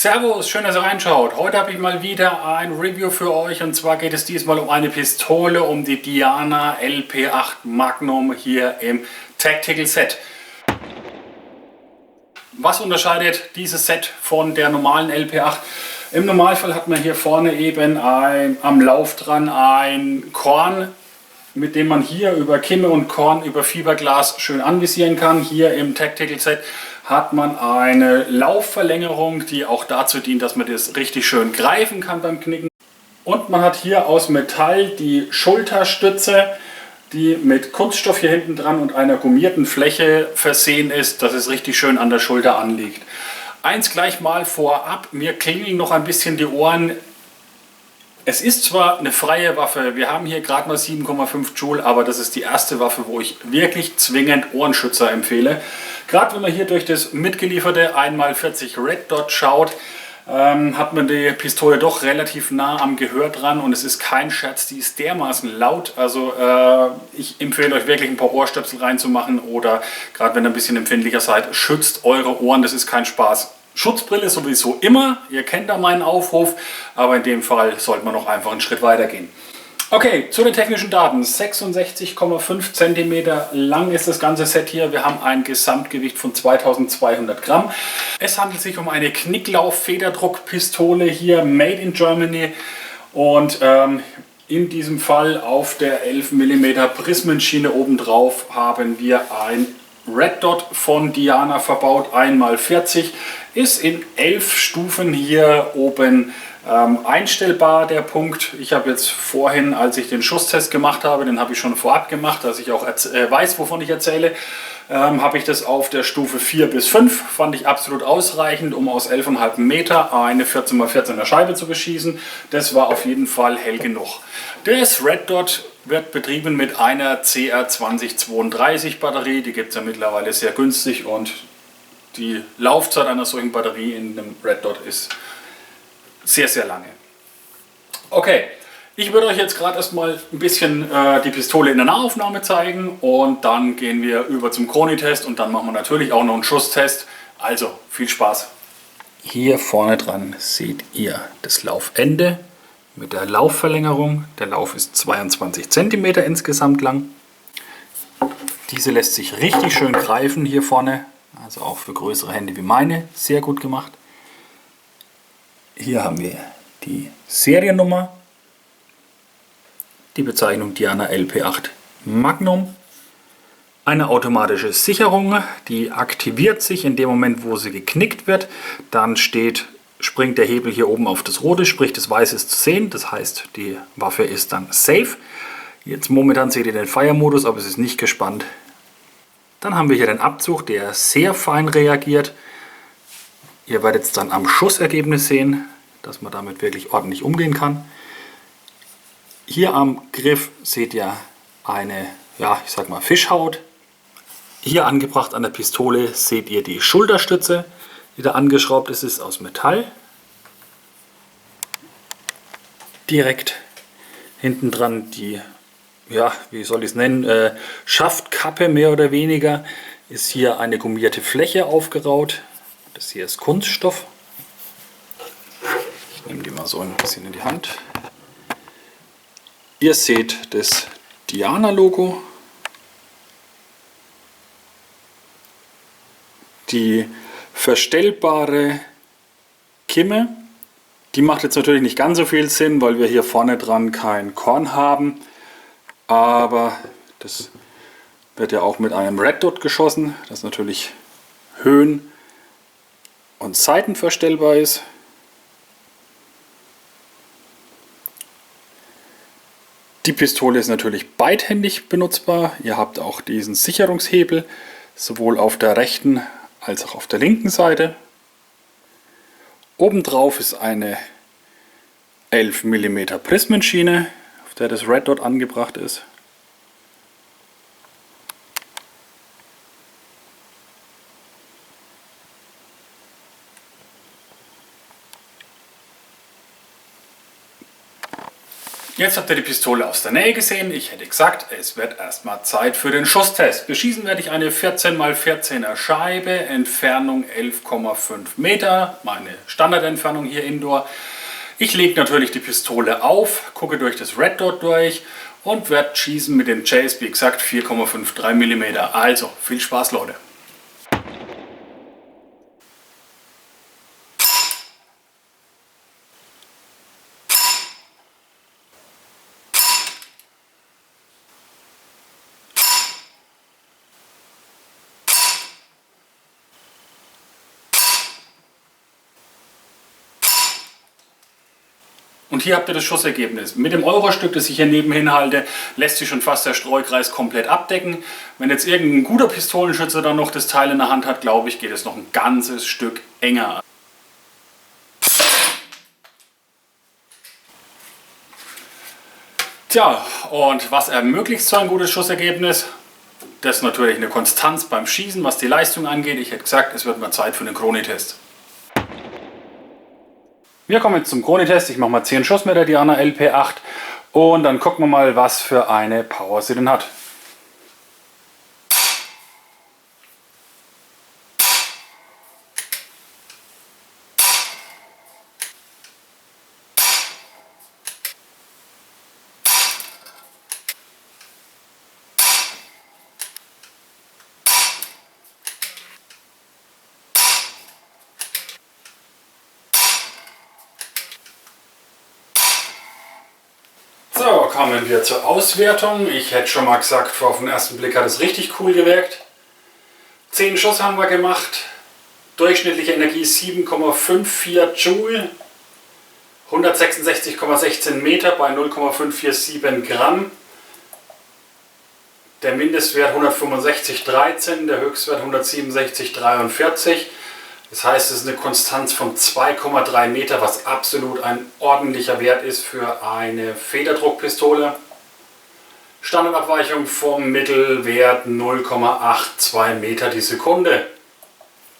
Servus, schön, dass ihr reinschaut. Heute habe ich mal wieder ein Review für euch und zwar geht es diesmal um eine Pistole, um die Diana LP8 Magnum hier im Tactical Set. Was unterscheidet dieses Set von der normalen LP8? Im Normalfall hat man hier vorne eben am Lauf dran ein Korn, mit dem man hier über Kimme und Korn über Fiberglas schön anvisieren kann. Hier im Tactical Set hat man eine Laufverlängerung, die auch dazu dient, dass man das richtig schön greifen kann beim Knicken. Und man hat hier aus Metall die Schulterstütze, die mit Kunststoff hier hinten dran und einer gummierten Fläche versehen ist, dass es richtig schön an der Schulter anliegt. Eins gleich mal vorab, mir klingeln noch ein bisschen die Ohren. Es ist zwar eine freie Waffe, wir haben hier gerade mal 7,5 Joule, aber das ist die erste Waffe, wo ich wirklich zwingend Ohrenschützer empfehle. Gerade wenn man hier durch das mitgelieferte 1x40 Red Dot schaut, hat man die Pistole doch relativ nah am Gehör dran und es ist kein Scherz, die ist dermaßen laut. Also ich empfehle euch wirklich ein paar Ohrstöpsel reinzumachen oder gerade wenn ihr ein bisschen empfindlicher seid, schützt eure Ohren, das ist kein Spaß. Schutzbrille sowieso immer, ihr kennt da meinen Aufruf, aber in dem Fall sollte man noch einfach einen Schritt weiter gehen. Okay, zu den technischen Daten. 66,5 cm lang ist das ganze Set hier. Wir haben ein Gesamtgewicht von 2200 Gramm. Es handelt sich um eine Knicklauf-Federdruckpistole hier, made in Germany. Und in diesem Fall auf der 11 mm Prismenschiene obendrauf haben wir ein Red Dot von Diana verbaut, 1x40, ist in 11 Stufen hier oben einstellbar, der Punkt. Ich habe jetzt vorhin, als ich den Schusstest gemacht habe, den habe ich schon vorab gemacht, dass ich auch weiß, wovon ich erzähle, habe ich das auf der Stufe 4 bis 5, fand ich absolut ausreichend, um aus 11,5 Meter eine 14x14er Scheibe zu beschießen. Das war auf jeden Fall hell genug. Das Red Dot wird betrieben mit einer CR2032 Batterie, die gibt es ja mittlerweile sehr günstig und die Laufzeit einer solchen Batterie in einem Red Dot ist sehr, sehr lange. Okay, ich würde euch jetzt gerade erstmal ein bisschen die Pistole in der Nahaufnahme zeigen und dann gehen wir über zum Chronitest und dann machen wir natürlich auch noch einen Schusstest. Also viel Spaß! Hier vorne dran seht ihr das Laufende mit der Laufverlängerung. Der Lauf ist 22 cm insgesamt lang. Diese lässt sich richtig schön greifen hier vorne, also auch für größere Hände wie meine, sehr gut gemacht. Hier haben wir die Seriennummer, die Bezeichnung Diana LP8 Magnum, eine automatische Sicherung, die aktiviert sich in dem Moment, wo sie geknickt wird. Dann springt der Hebel hier oben auf das Rote, sprich das Weiße ist zu sehen, das heißt die Waffe ist dann safe. Jetzt momentan seht ihr den Fire-Modus, aber es ist nicht gespannt. Dann haben wir hier den Abzug, der sehr fein reagiert. Ihr werdet es dann am Schussergebnis sehen, dass man damit wirklich ordentlich umgehen kann. Hier am Griff seht ihr eine, ja, ich sag mal Fischhaut. Hier angebracht an der Pistole seht ihr die Schulterstütze, die da angeschraubt ist, ist aus Metall. Direkt hinten dran die, ja, wie soll ich es nennen, Schaftkappe mehr oder weniger, ist hier eine gummierte Fläche aufgeraut. Das hier ist Kunststoff. Ich nehme die mal so ein bisschen in die Hand. Ihr seht das Diana-Logo. Die verstellbare Kimme. Die macht jetzt natürlich nicht ganz so viel Sinn, weil wir hier vorne dran kein Korn haben. Aber das wird ja auch mit einem Red Dot geschossen, das natürlich Höhen und Seiten verstellbar ist. Die Pistole ist natürlich beidhändig benutzbar. Ihr habt auch diesen Sicherungshebel, sowohl auf der rechten als auch auf der linken Seite. Obendrauf ist eine 11 mm Prismenschiene, auf der das Red Dot angebracht ist. Jetzt habt ihr die Pistole aus der Nähe gesehen. Ich hätte gesagt, es wird erstmal Zeit für den Schusstest. Beschießen werde ich eine 14×14er Scheibe, Entfernung 11,5 Meter, meine Standardentfernung hier indoor. Ich lege natürlich die Pistole auf, gucke durch das Red Dot durch und werde schießen mit dem Chase, wie gesagt 4,53 mm. Also viel Spaß, Leute! Und hier habt ihr das Schussergebnis. Mit dem Eurostück, das ich hier nebenhin halte, lässt sich schon fast der Streukreis komplett abdecken. Wenn jetzt irgendein guter Pistolenschütze dann noch das Teil in der Hand hat, glaube ich, geht es noch ein ganzes Stück enger. Tja, und was ermöglicht so ein gutes Schussergebnis? Das ist natürlich eine Konstanz beim Schießen, was die Leistung angeht. Ich hätte gesagt, es wird mal Zeit für den Kronitest. Wir kommen jetzt zum Kronitest. Ich mache mal 10 Schuss mit der Diana LP8 und dann gucken wir mal, was für eine Power sie denn hat. So, kommen wir zur Auswertung. Ich hätte schon mal gesagt, auf den ersten Blick hat es richtig cool gewirkt. 10 Schuss haben wir gemacht. Durchschnittliche Energie 7,54 Joule. 166,16 Meter bei 0,547 Gramm. Der Mindestwert 165,13, der Höchstwert 167,43. Das heißt, es ist eine Konstanz von 2,3 Meter, was absolut ein ordentlicher Wert ist für eine Federdruckpistole. Standardabweichung vom Mittelwert 0,82 Meter die Sekunde.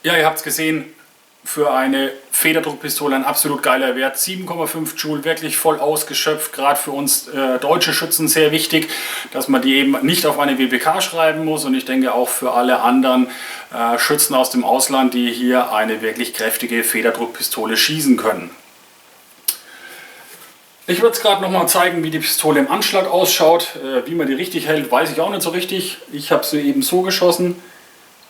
Ja, ihr habt es gesehen, für eine Federdruckpistole ein absolut geiler Wert. 7,5 Joule, wirklich voll ausgeschöpft. Gerade für uns deutsche Schützen sehr wichtig, dass man die eben nicht auf eine WPK schreiben muss. Und ich denke auch für alle anderen Schützen aus dem Ausland, die hier eine wirklich kräftige Federdruckpistole schießen können. Ich würde es gerade noch mal zeigen, wie die Pistole im Anschlag ausschaut. Wie man die richtig hält, weiß ich auch nicht so richtig. Ich habe sie eben so geschossen.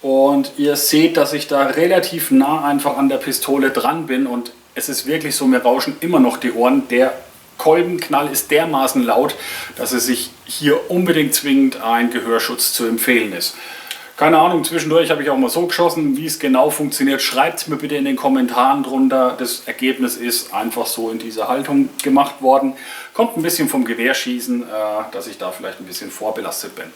Und ihr seht, dass ich da relativ nah einfach an der Pistole dran bin und es ist wirklich so, mir rauschen immer noch die Ohren. Der Kolbenknall ist dermaßen laut, dass es sich hier unbedingt zwingend ein Gehörschutz zu empfehlen ist. Keine Ahnung, zwischendurch habe ich auch mal so geschossen, wie es genau funktioniert. Schreibt es mir bitte in den Kommentaren drunter. Das Ergebnis ist einfach so in dieser Haltung gemacht worden. Kommt ein bisschen vom Gewehrschießen, dass ich da vielleicht ein bisschen vorbelastet bin.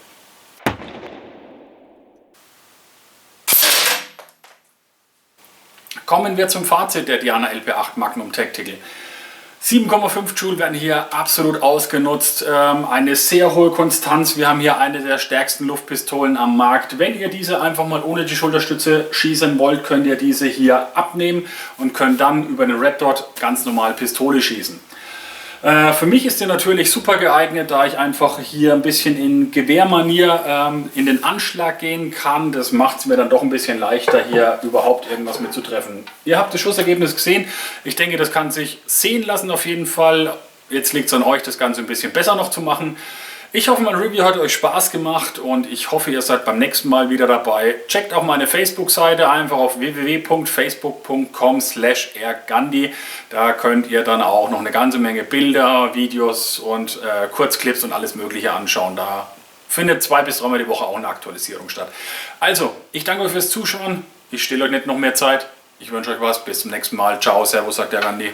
Kommen wir zum Fazit der Diana LP8 Magnum Tactical. 7,5 Joule werden hier absolut ausgenutzt, eine sehr hohe Konstanz. Wir haben hier eine der stärksten Luftpistolen am Markt. Wenn ihr diese einfach mal ohne die Schulterstütze schießen wollt, könnt ihr diese hier abnehmen und könnt dann über eine Red Dot ganz normal Pistole schießen. Für mich ist die natürlich super geeignet, da ich einfach hier ein bisschen in Gewehrmanier in den Anschlag gehen kann. Das macht es mir dann doch ein bisschen leichter, hier überhaupt irgendwas mitzutreffen. Ihr habt das Schussergebnis gesehen. Ich denke, das kann sich sehen lassen auf jeden Fall. Jetzt liegt es an euch, das Ganze ein bisschen besser noch zu machen. Ich hoffe, mein Review hat euch Spaß gemacht und ich hoffe, ihr seid beim nächsten Mal wieder dabei. Checkt auch meine Facebook-Seite einfach auf www.facebook.com/rgandhi. Da könnt ihr dann auch noch eine ganze Menge Bilder, Videos und Kurzclips und alles Mögliche anschauen. Da findet 2 bis 3 Mal die Woche auch eine Aktualisierung statt. Also, ich danke euch fürs Zuschauen. Ich stelle euch nicht noch mehr Zeit. Ich wünsche euch was. Bis zum nächsten Mal. Ciao, Servus, sagt der Gandhi.